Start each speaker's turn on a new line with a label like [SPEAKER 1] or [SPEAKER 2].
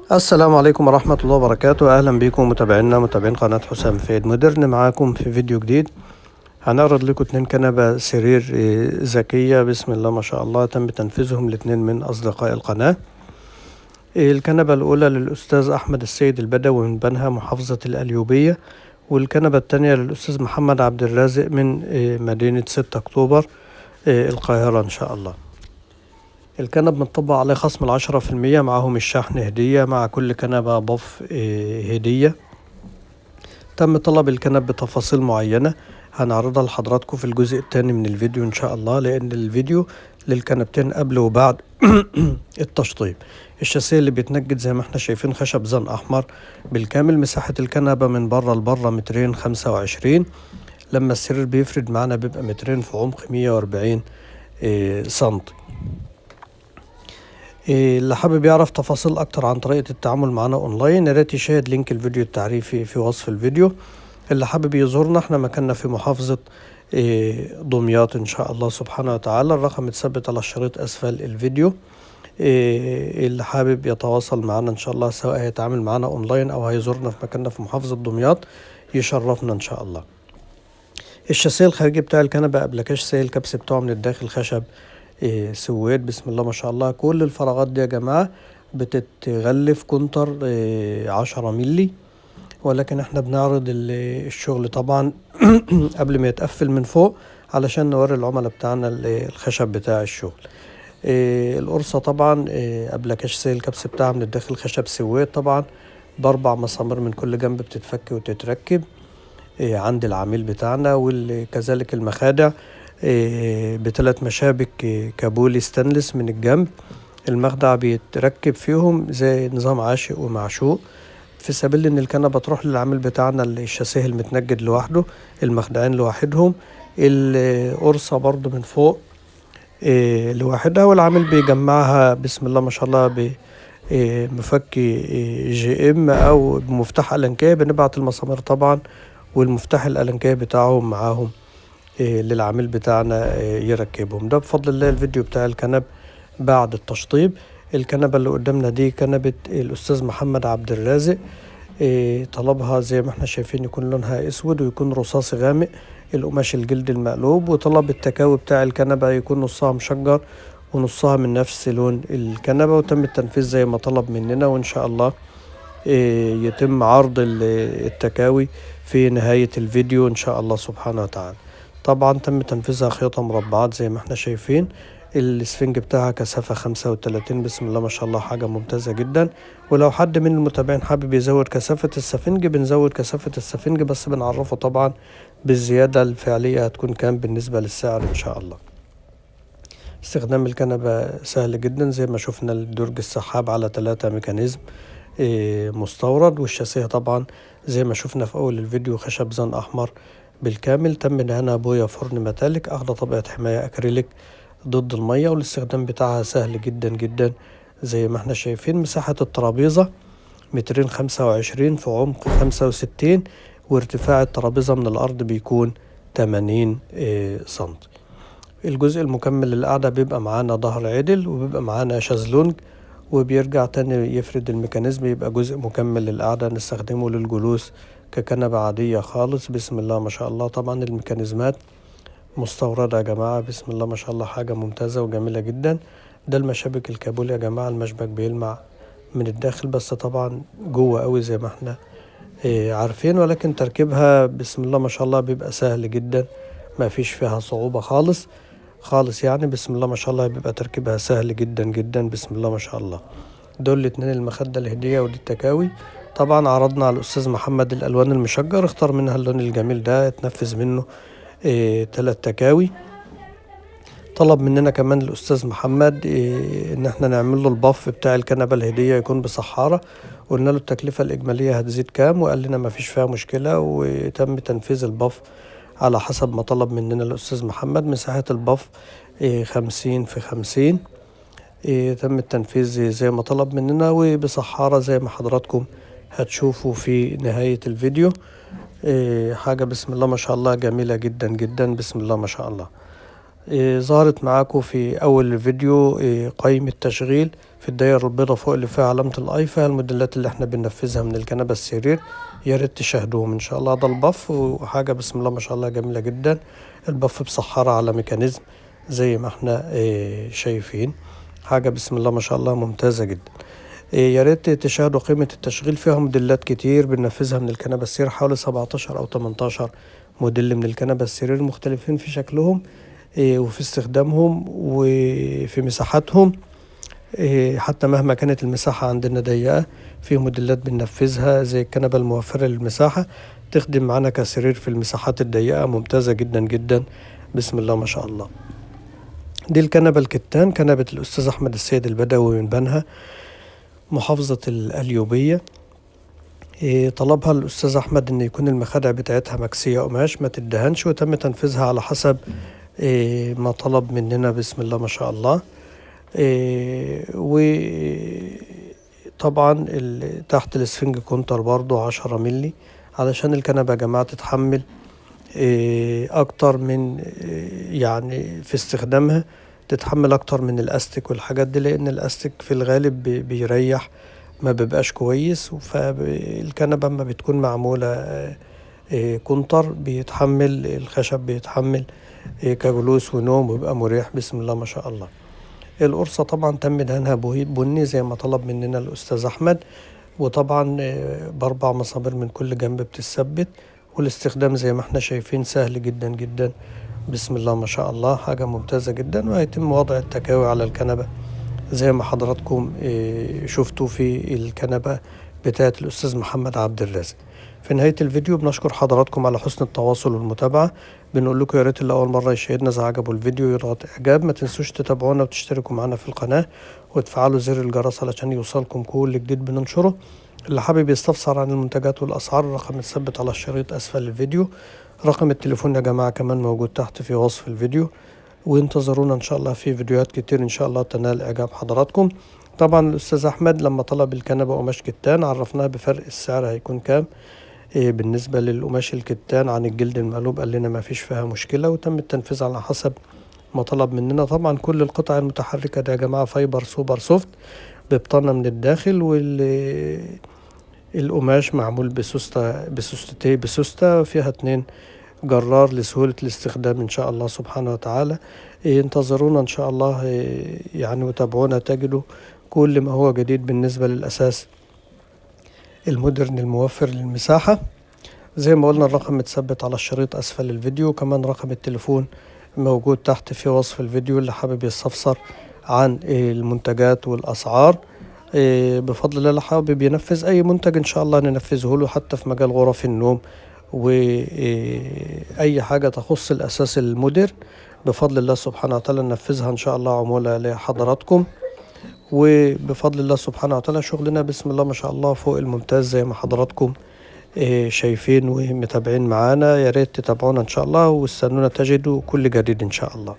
[SPEAKER 1] السلام عليكم ورحمة الله وبركاته. أهلا بكم متابعينا متابعين قناة حسام فايد مودرن معاكم في فيديو جديد. هنعرض لكم 2 كنبة سرير ذكية بسم الله ما شاء الله، تم تنفيذهم ل2 من أصدقاء القناة. الكنبة الأولى للأستاذ أحمد السيد البدوي من بنها محافظة القليوبية، والكنبة الثانية للأستاذ محمد عبد الرازق من مدينة 6 أكتوبر القاهرة إن شاء الله. الكنب مطبق عليه خصم 10%، معهم الشحن هدية، مع كل كنبة بف هدية. تم طلب الكنب بتفاصيل معينة هنعرضها لحضراتكم في الجزء الثاني من الفيديو إن شاء الله، لأن الفيديو للكنبتين قبل وبعد التشطيب. الشاسيه اللي بيتنجد زي ما احنا شايفين خشب زن أحمر بالكامل. مساحة الكنبة من بره لبره 225، لما السرير بيفرد معانا بيبقى 2 في عمق 140 سنتي. اللي حابب يعرف تفاصيل اكتر عن طريقة التعامل معنا اونلاين يا ريت يشاهد لينك الفيديو التعريفي في وصف الفيديو. اللي حابب يزورنا احنا مكاننا في محافظة دمياط ان شاء الله سبحانه وتعالى. الرقم متثبت على الشريط اسفل الفيديو. اللي حابب يتواصل معنا ان شاء الله سواء هيتعامل معنا اونلاين او هيزورنا في مكاننا في محافظة دمياط يشرفنا ان شاء الله. الشاسيه الخارجي بتاع الكنبة أبلكاش سائل الكبس بتاعه من الداخل خشب سويد بسم الله ما شاء الله. كل الفراغات دي يا جماعة بتتغلف كونتر 10 ملي، ولكن احنا بنعرض الشغل طبعا قبل ما يتقفل من فوق علشان نوري العملاء بتاعنا الخشب بتاع الشغل. القرصة طبعا أبلكاش سائل الكبس بتاعها من الداخل خشب سويد طبعا ب4 مسامير من كل جنب بتتفك وتتركب عند العميل بتاعنا، وكذلك المخادع ب3 مشابك كابولي ستانلس من الجنب. المخدع بيتركب فيهم زي نظام عاشق ومعشوق، في سبيل ان الكنبة تروح للعميل بتاعنا الشاسيه المتنجد لوحده، المخدعين لوحدهم، القرصة برضو من فوق لوحدها، والعميل بيجمعها بسم الله ما شاء الله بمفك جي ام او بمفتاح ألانكيه. بنبعت المسامير طبعا والمفتاح الألانكيه بتاعهم معاهم للعميل بتاعنا يركبهم. ده بفضل الله الفيديو بتاع الكنب بعد التشطيب. الكنبة اللي قدامنا دي كنبة الأستاذ محمد عبد الرازق، طلبها زي ما احنا شايفين يكون لونها اسود ويكون رصاصي غامق، القماش الجلد المقلوب، وطلب التكاوي بتاع الكنبة يكون نصها مشجر ونصها من نفس لون الكنبة، وتم التنفيذ زي ما طلب مننا، وإن شاء الله يتم عرض التكاوي في نهاية الفيديو إن شاء الله سبحانه وتعالى. طبعا تم تنفيذها خيوطة مربعات زي ما احنا شايفين. الاسفنج بتاعها كثافة 35 بسم الله ما شاء الله، حاجة ممتازة جدا. ولو حد من المتابعين حابب يزود كثافة السفنج بنزود كثافة السفنج، بس بنعرفه طبعا بالزيادة الفعلية هتكون كام بالنسبة للسعر إن شاء الله. استخدام الكنبة سهل جدا زي ما شفنا، الدرج السحاب على 3 ميكانيزم مستورد، والشاسيه طبعا زي ما شفنا في أول الفيديو خشب زن أحمر بالكامل. تم دهانها بويا فرن ميتاليك، أخدة طبقة حماية أكريليك ضد المية، والاستخدام بتاعها سهل جدا جدا زي ما احنا شايفين. مساحة الترابيزة 225 في عمق 65، وارتفاع الترابيزة من الأرض بيكون 80 سنتي. الجزء المكمل للقعدة بيبقى معانا ظهر عدل، وبيبقى معانا شازلونج، وبيرجع تاني يفرد الميكانيزم يبقى جزء مكمل للقعدة نستخدمه للجلوس ككنبة عادية خالص بسم الله ما شاء الله. طبعا الميكانيزمات مستوردة يا جماعة بسم الله ما شاء الله، حاجة ممتازة وجميلة جدا. ده المشابك الكابول يا جماعة، المشبك بيلمع من الداخل بس طبعا جوه قوي زي ما احنا عارفين، ولكن تركيبها بسم الله ما شاء الله بيبقى سهل جدا، ما فيش فيها صعوبة خالص خالص يعني بسم الله ما شاء الله، بيبقى تركيبها سهل جدا جدا بسم الله ما شاء الله. دول الاتنين المخدة الهدية ودي التكاوي. طبعا عرضنا على الأستاذ محمد الألوان المشجر، اختار منها اللون الجميل ده، اتنفذ منه 3 تكاوي. طلب مننا كمان الأستاذ محمد إن احنا نعمل له الباف بتاع الكنبة الهدية يكون بصحارة. قلنا له التكلفة الإجمالية هتزيد كام، وقال لنا ما فيش فيها مشكلة، وتم تنفيذ الباف على حسب ما طلب مننا الأستاذ محمد. مساحة الباف 50 في 50، تم التنفيذ زي ما طلب مننا وبصحارة زي ما حضراتكم هتشوفوا في نهاية الفيديو. حاجة بسم الله ما شاء الله جميلة جدا جدا بسم الله ما شاء الله. ظهرت معاكم في أول الفيديو قائمة تشغيل في الدائرة البيضاء فوق اللي فيها علامة الآي، فيها الموديلات اللي احنا بننفذها من الكنبة السرير. يا ريت تشاهدوهم إن شاء الله. ده البف، وحاجة بسم الله ما شاء الله جميلة جدا. البف بصحارة على ميكانيزم زي ما احنا شايفين، حاجة بسم الله ما شاء الله ممتازة جدا. يا ريت تشاهدوا قيمة التشغيل، فيها موديلات كتير بننفذها من الكنبة السرير، حوالي 17 أو 18 موديل من الكنبة السرير مختلفين في شكلهم وفي استخدامهم وفي مساحاتهم. حتى مهما كانت المساحة عندنا ضيقة، في موديلات بننفذها زي الكنبة الموفرة للمساحة، تخدم معانا كسرير في المساحات الضيقة، ممتازة جدا جدا بسم الله ما شاء الله. دي الكنبة الكتان، كنبة الأستاذ أحمد السيد البدوي من بنها، محافظة القليوبية. طلبها الأستاذ أحمد إن يكون المخادع بتاعتها مكسية قماش ما تدهنش، وتم تنفيذها على حسب ما طلب مننا بسم الله ما شاء الله. وطبعا تحت الاسفنج كونتر برضو 10 ملي، علشان الكنبة يا جماعة تتحمل أكتر من يعني في استخدامها، تتحمل أكتر من الأستك والحاجات دي، لأن الأستك في الغالب بيريح، ما بيبقاش كويس. فالكنبة اما بتكون معمولة كونتر بيتحمل الخشب، بيتحمل كجلوس ونوم، ويبقى مريح بسم الله ما شاء الله. القرصة طبعا تم دهنها بني زي ما طلب مننا الأستاذ أحمد، وطبعا ب4 مسامير من كل جنب بتثبت، والاستخدام زي ما احنا شايفين سهل جدا جدا بسم الله ما شاء الله، حاجة ممتازة جدا. وهيتم وضع التكاوي على الكنبة زي ما حضراتكم شفتوا في الكنبة بتاعة الأستاذ محمد عبد الرازق. في نهاية الفيديو بنشكر حضراتكم على حسن التواصل والمتابعة. بنقول لكم يا ريت اللي أول مرة يشاهدنا إذا عجبوا الفيديو يضغط إعجاب، ما تنسوش تتابعونا وتشتركوا معنا في القناة وتفعلوا زر الجرس علشان يوصلكم كل جديد بننشره. اللي حابب يستفسر عن المنتجات والأسعار، الرقم متثبت على الشريط أسفل الفيديو. رقم التليفون يا جماعة كمان موجود تحت في وصف الفيديو. وانتظرونا إن شاء الله في فيديوهات كتير إن شاء الله تنال إعجاب حضراتكم. طبعا الأستاذ أحمد لما طلب الكنبة قماش كتان عرفناه بفرق السعر هيكون كام. بالنسبة للقماش الكتان عن الجلد المقلوب قال لنا ما فيش فيها مشكلة، وتم التنفيذ على حسب ما طلب مننا. طبعا كل القطع المتحركة دي يا جماعة فايبر سوبر سوفت ببطانة من الداخل، والقماش معمول بسوستة فيها 2 جرار لسهولة الاستخدام إن شاء الله سبحانه وتعالى. انتظرونا إن شاء الله يعني، وتابعونا تجدوا كل ما هو جديد بالنسبة للأساس المودرن الموفر للمساحة. زي ما قلنا الرقم متثبت على الشريط أسفل الفيديو، كمان رقم التليفون موجود تحت في وصف الفيديو اللي حابب يستفسر عن المنتجات والأسعار. بفضل الله اللي حابب ينفذ أي منتج إن شاء الله ننفذه له، حتى في مجال غرف النوم وأي حاجة تخص الأساس المودرن بفضل الله سبحانه وتعالى ننفذها إن شاء الله عمولة لحضراتكم. وبفضل الله سبحانه وتعالى شغلنا بسم الله ما شاء الله فوق الممتاز زي ما حضراتكم شايفين ومتابعين معانا. يا ريت تتابعونا إن شاء الله واستنونا تجدوا كل جديد إن شاء الله.